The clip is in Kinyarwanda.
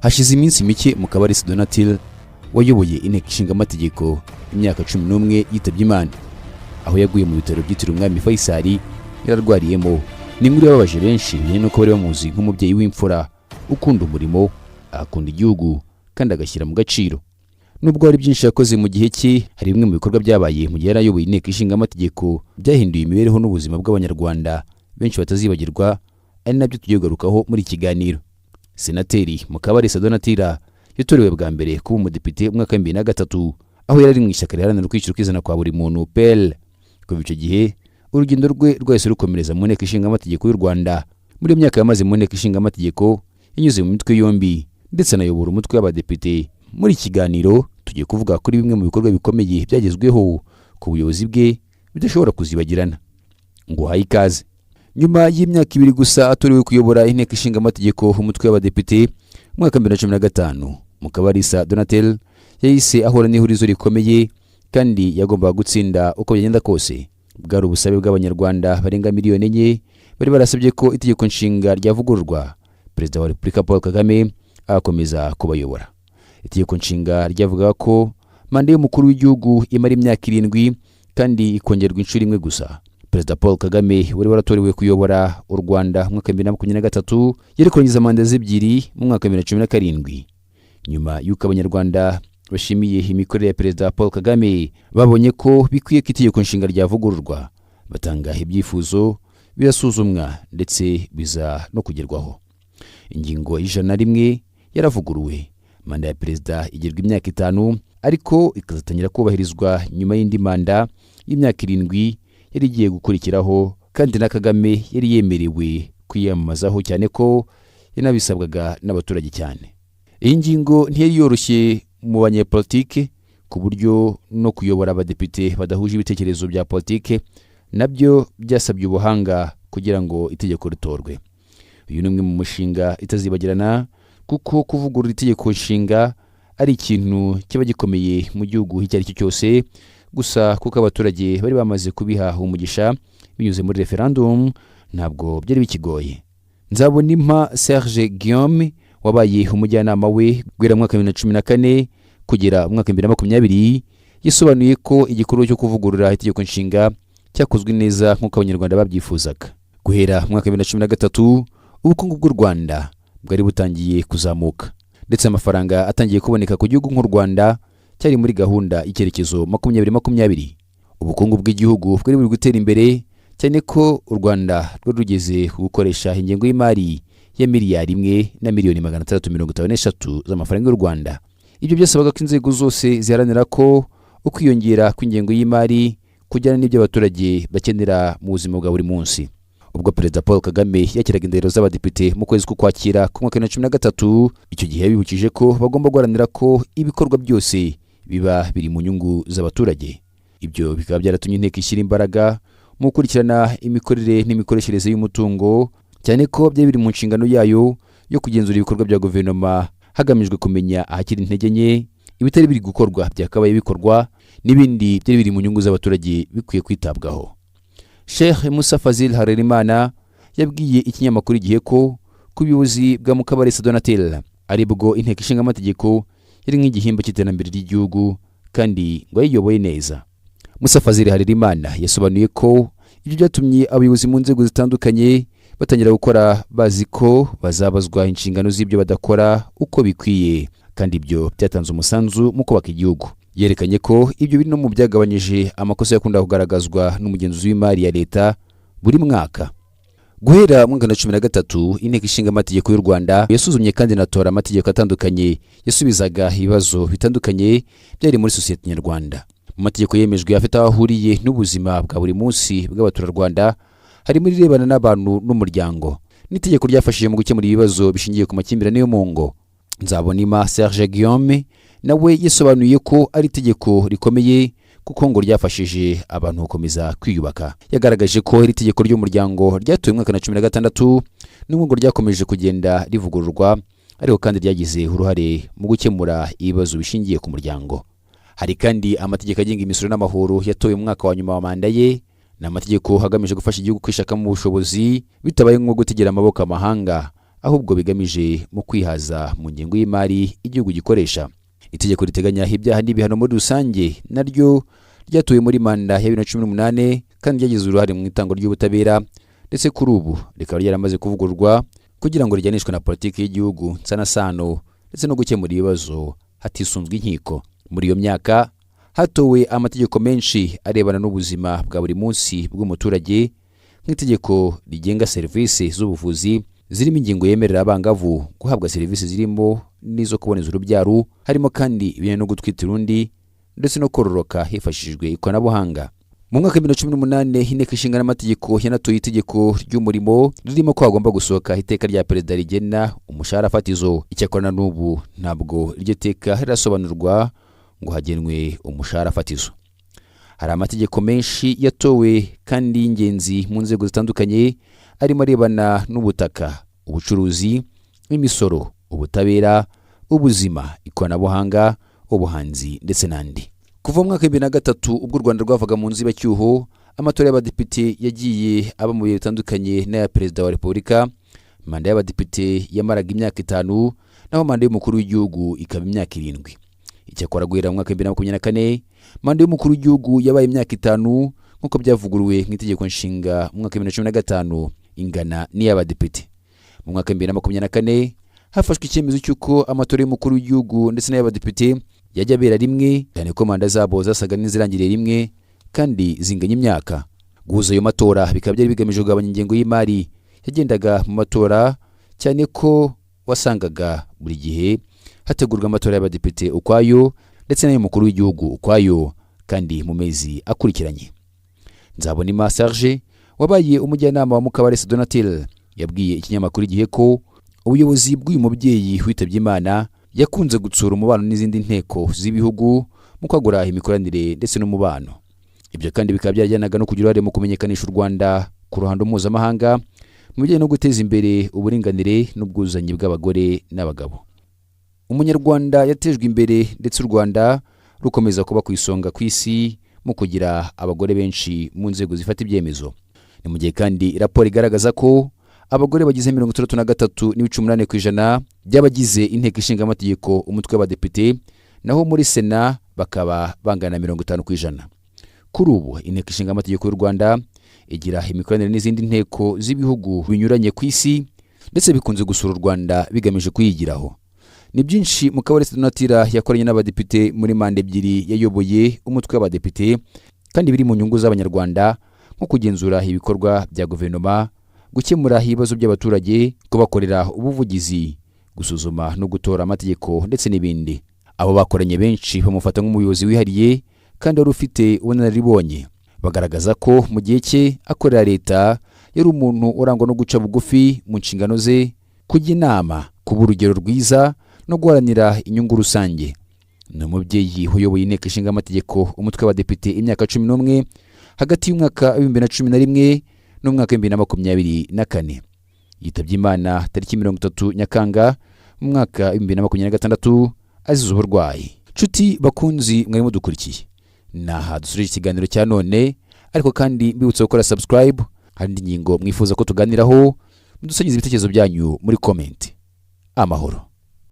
Hashize iminsi mike Mukabalisa wayoboye Inteko Ishinga Amategeko imyaka 11 yitabye Imana, aho yaguye mu bitaro byitiriwe Umwami Faisal yararwariyemo. Ni inkuru yababaje benshi nuko bari bamuzi nk'umubyeyi w'imfura ukunda umurimo, akunda igihugu kandi agashyira mu gaciro. Nubwo hari byinshi yakoze mu gihe cye, hari bimwe mu bikorwa byabaye mu gihe yarayoboye Inteko Ishinga Amategeko byahinduye imibereho n'ubuzima bw'Abanyarwanda benshi batazibagirwa, ari nabyo tugiye kugarukaho muri ikiganiro. Senateri Mukabalisa yatorewe bwa mbere kuba umudepite mu mwaka wa 2003, aho yari mu ishyaka riharanira kwishyura ukizana kwa buri muntu PL. Kuva icyo gihe urugendo rwe rwahise rukomereza mu Inteko Ishinga Amategeko y'u Rwanda. Muri iyo myaka yamaze mu Inteko Ishinga Amategeko yanyuze mu mitwe yombi ndetse anayobora umutwe w'abadepite. Muri ikiganiro tugiye kuvuga kuri bimwe mu bikorwa bikomeye byagezweho ku buyobozi bwe bidashobora kuzibagirana. Ngo hayi ikaze. Nyuma y'imyaka 2 gusa atorewe kuyobora Inteko Ishinga Amategeko umutwe w'abadepite mu mwaka wa 2015, Mukabalisa yahise ahura n'ihurizo rikomeye kandi yagombaga gutsinda uko byagenda kose. Bwari ubusabe bw'Abanyarwanda barenga miliyoni 4 bari barasabye ko itegeko nshinga ryavugururwa, Perezida wa Repubulika Paul Kagame akomeza kubayobora. Itegeko nshinga ryavuga ko manda y'umukuru w'igihugu imara imyaka 7 kandi ikongerwa inshuro imwe gusa. Perezida Paul Kagame wari waratorewe kuyobora u Rwanda mu mwaka wa 2023 yari kurangiza manda z'ebyiri mu mwaka wa 2017. Nyuma y'uko Abanyarwanda bashimiye imikorere ya Perezida Paul Kagame, babonye ko bikwiye ko itegeko nshinga ryavugururwa, batanga ibyifuzo birasuzumwa ndetse biza no kugerwaho. Ingingo y'101 yaravuguruwe, manda ya Perezida igirwa imyaka 5 ariko ikazatangira kubahirizwa nyuma y'indi manda y'imyaka 7 yari igiye gukurikiraho, kandi na Kagame yari yemerewe kwiyamamazaho cyane ko yanabisabwaga n'abaturage cyane. Iyi ngingo ntiyari yoroshye mu banyepolitike, ku buryo no kuyobora abadepite badahuje ibitekerezo bya politike nabyo byasabye ubuhanga kugira ngo itegeko ritorwe. Uyu ni umwe mu mushinga itazibagirana, kuko kuvugurura itegeko nshinga ari ikintu kiba gikomeye mu gihugu icyo ari cyo cyose. Gusa kuko abaturage bari bamaze kubihaha umugisha binyuze muri referendum, ntabwo byari bikigoye. Nzabonimpa Serge Guillaume wabaye umujyanama we guhera mu mwaka wa 2014 kugera mu mwaka wa 2020, yasobanuye ko igikorwa cyo kuvugurura itegeko nshinga cyakozwe neza nk'uko Abanyarwanda babyifuzaga. Guhera mu mwaka wa 2013 ubukungu bw'u Rwanda bwari butangiye kuzamuka, ndetse amafaranga atangiye kuboneka ku gihugu nk'u Rwanda cyari muri gahunda y'icyerekezo 2020. Ubukungu bw'igihugu bwari buri gutera imbere cyane ko u Rwanda rwari rugeze gukoresha ingengo y'imari ya miliyari 1,653 z'amafaranga y'u Rwanda. Ibyo byasabaga ko inzego zose ziharanira ko ukwiyongera kw'ingengo y'imari kujyana n'ibyo abaturage bakenera mu buzima bwa buri munsi. Ubwo Perezida Paul Kagame yakiraga indahiro z'abadepite mu kwezi k'Ukwakira ku mwaka wa 2013, icyo gihe yabibukije ko bagomba guharanira ko ibikorwa byose biba biri mu nyungu z'abaturage. Ibyo bikaba byaratumye Inteko ishyira imbaraga mu gukurikirana imikorere n'imikoreshereze y'umutungo, cyane ko byari biri mu nshingano yayo yo kugenzura ibikorwa bya guverinoma hagamijwe kumenya ahakiri intege nke, ibitari biri gukorwa byakabaye bikorwa, n'ibindi byari biri mu nyungu z'abaturage bikwiye kwitabwaho. Sheikh Musa Fazil Harerimana yabwiye ikinyamakuru Igihe ko ubuyobozi bwa Mukabalisa ari bwo Inteko Ishinga Amategeko yari nk'igihimba cy'iterambere ry'igihugu kandi ngo yayoboye neza. Musa Fazil Harerimana yasobanuye ko ibyo byatumye abayobozi mu nzego zitandukanye batangira gukora bazi ko bazabazwa inshingano z'ibyo badakora uko bikwiye, kandi ibyo byatanze umusanzu mu kubaka igihugu. Yerekanye ko ibyo biri no mu byagabanyije amakosa yakunda kugaragazwa n'umugenzuzi w'imari ya leta buri mwaka. Guhera mu 2013 Inteko Ishinga Amategeko y'u Rwanda yasuzumye kandi natora amategeko atandukanye yasubizaga ibibazo bitandukanye byari muri sosiyete nyarwanda. Mu mategeko yemejwe afite aho ahuriye n'ubuzima bwa buri munsi bw'abaturarwanda, hari muri rebana n'abantu n'umuryango, n'itegeko ryafashije mu gukemura ibibazo bishingiye ku makimbirane yo mu ngo. Nzabonimpa Serge Guillaume nawe yasobanuye ko ari itegeko rikomeye kuko ngo ryafashije abantu gukomeza kwiyubaka. Yagaragaje ko iri tegeko ry'umuryango ryatowe mu mwaka wa 2016 n'ubwo ngo ryakomeje kugenda rivugururwa, ariko kandi ryagize uruhare mu gukemura ibibazo bishingiye ku muryango. Hari kandi amategeko agenga imisoro n'amahoro yatowe mu mwaka wa nyuma wa manda ye, n'amategeko hagamije gufasha igihugu kwishakamo ubushobozi bitabaye nko gutegera amaboko amahanga, ahubwo bigamije mu kwihaza mu ngengo y'imari igihugu gikoresha. Itegeko riteganya ibyaha n'ibihano muri rusange naryo ryatuye muri manda ya 2018 kandi ryagize uruhare mu itangwa ry'ubutabera, ndetse kuri ubu rikaba ryaramaze kuvugururwa kugira ngo rijyanishwe na politiki y'igihugu nsanasano ndetse no gukemura ibibazo hatisunzwe inkiko. Muri iyo myaka hatowe amategeko menshi arebana n'ubuzima bwa buri munsi bw'umuturage, nk'itegeko rigenga serivisi z'ubuvuzi zirimo ingingo yemerera abangavu guhabwa serivisi zirimo n'izo kuboneza urubyaro, harimo kandi ibijyanye no gutwita urundi ndetse no kororoka hifashishijwe ikoranabuhanga. Mu mwaka wa 2018 Inteko Ishinga Amategeko yanatoye itegeko ry'umurimo ririmo ko hagomba gusohoka iteka rya perezida rigena umushahara fatizo. Icyakora n'ubu ntabwo iryo teka rirasobanurwa ngo hagenwe umushahara fatizo. Hari amategeko menshi yatowe kandi y'ingenzi mu nzego zitandukanye, arimo arebana n'ubutaka, ubucuruzi, imisoro, ubutabera, ubuzima, ikoranabuhanga, ubuhanzi ndetse n'andi. Kuva mu mwaka wa 2003 ubwo u Rwanda rwavaga mu nzibacyuho, amatora y'abadepite yagiye aba mu bihe bitandukanye n'aya perezida wa Repubulika. Manda y'abadepite yamaraga imyaka 5, naho manda y'umukuru w'igihugu ikaba imyaka 7. Icyakora guhera mu mwaka wa 2024 manda y'umukuru w'igihugu yabaye imyaka 5 nk'uko byavuguruwe nk'itegeko nshinga mu mwaka wa 2015 ingana n'iy'abadepite. Mu mwaka wa 2024 hafashwe icyemezo cy'uko amatora y'umukuru w'igihugu ndetse n'ay'abadepite yajya abera rimwe, cyane ko manda zabo zasaga n'izirangiriye rimwe kandi zinganya imyaka. Guhuza ayo matora bikaba byari bigamije kugabanya ingengo y'imari yagendaga mu matora, cyane ko wasangaga buri gihe hategurwa amatora y'abadepite ukwayo ndetse n'ay'umukuru w'igihugu ukwayo kandi mu mezi akurikiranye. Nzabonimpa Serge wabaye umujyanama wa Mukabalisa yabwiye ikinyamakuru Igihe ko ubuyobozi bw'uyu mubyeyi witabye Imana yakunze gutsura umubano n'izindi nteko z'ibihugu mu kwagura imikoranire ndetse n'umubano. Ibyo kandi bikaba byajyanaga no kugira uruhare mu kumenyekanisha u Rwanda ku ruhando mpuzamahanga mu bijyanye no guteza imbere uburinganire n'ubwuzuzanye bw'abagore n'abagabo. Umunyarwanda yatejwe imbere ndetse u Rwanda rukomeza kuba ku isonga ku isi mu kugira abagore benshi mu nzego zifata ibyemezo. Ni mu gihe kandi raporo igaragaza ko abagore bagize 33.8% by'abagize Inteko Ishinga Amategeko umutwe w'abadepite, naho muri Sena bakaba bangana 50%. Kuri ubu Inteko Ishinga Amategeko y'u Rwanda igira imikoranire n'izindi nteko z'ibihugu binyuranye ku isi, ndetse bikunze gusura u Rwanda bigamije kuyigiraho. Ni byinshi Mukabalisa yakoranye n'abadepite muri manda 2 yayoboye umutwe w'abadepite, kandi biri mu nyungu z'abanyarwanda nko kugenzura ibikorwa bya guverinoma, gukemura ibibazo by'abaturage, kubakorera ubuvugizi, gusuzuma no gutora amategeko ndetse n'ibindi. Abo bakoranye benshi bamufata nk'umuyobozi wihariye kandi wari ufite ubunararibonye. Bagaragaza ko mu gihe cye akorera leta yari umuntu urangwa no guca bugufi mu nshingano ze, kujya inama, kuba urugero rwiza no guharanira inyungu rusange. Ni umubyeyi uyoboye Inteko Ishinga Amategeko umutwe w'abadepite imyaka 11 hagati y'umwaka wa 2011 n'umwaka wa 2024. Yitabye Imana tariki 30 Nyakanga mu mwaka wa 2026 azize uburwayi. Nshuti bakunzi mwari mudukurikiye, naha dusurije ikiganiro cya none, ariko kandi mbibutse gukora subscribe. Hari ingingo mwifuza ko tuganiraho, mudusangiza ibitekerezo byanyu muri comment. Amahoro.